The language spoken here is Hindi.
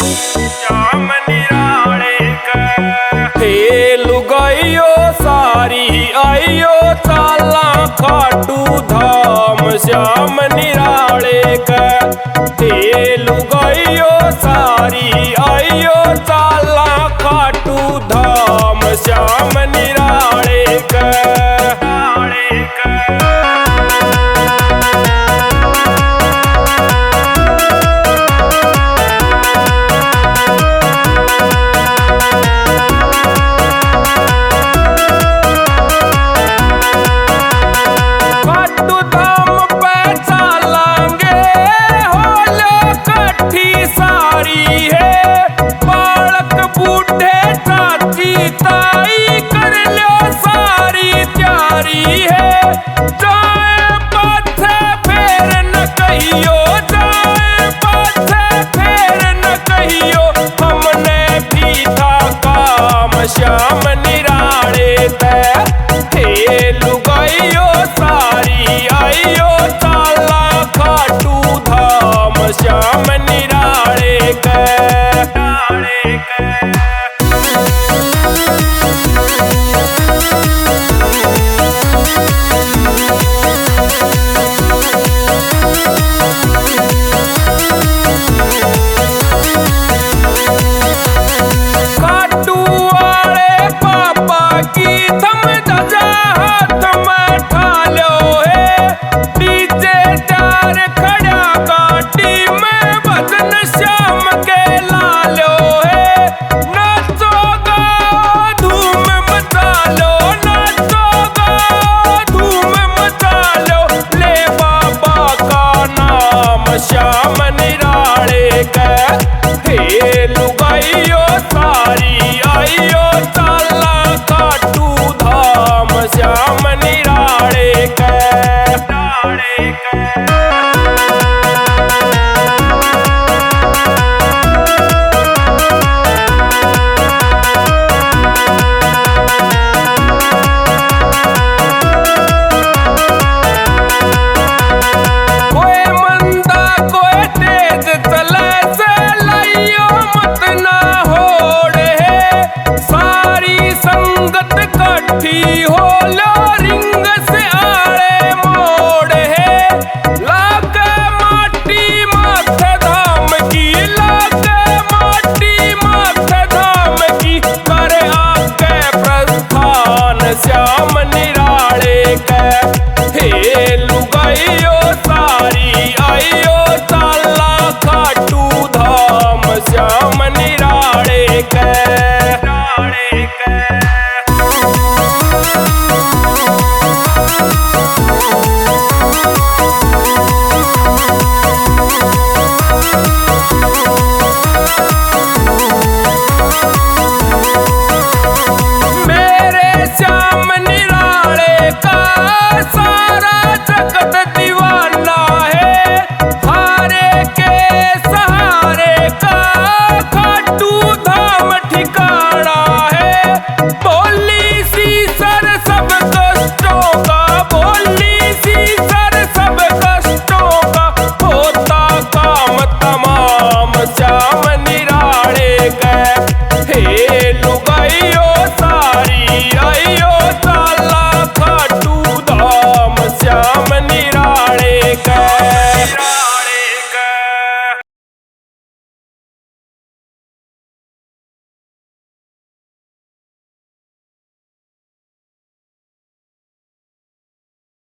श्याम निराले का। हे लुगाइयो सारी आइयो चाला खाटू धाम श्याम निराले का। हे लुगाइयो सारी आइयो चाला खाटू धाम श्याम निराले का। श्याम निराले ते हे लुगाइयो सारी आइयो चाला खाटू धाम श्याम निराले के। श्याम निराले का हे लुगाइयो सारी आइयो चाला खाटू धाम श्याम निराले का। हो लो रिंग से आड़े मोड़ है लाग माटी माथे धाम की। लाग माटी माथे धाम की करे आके प्रस्थान श्याम निराले का।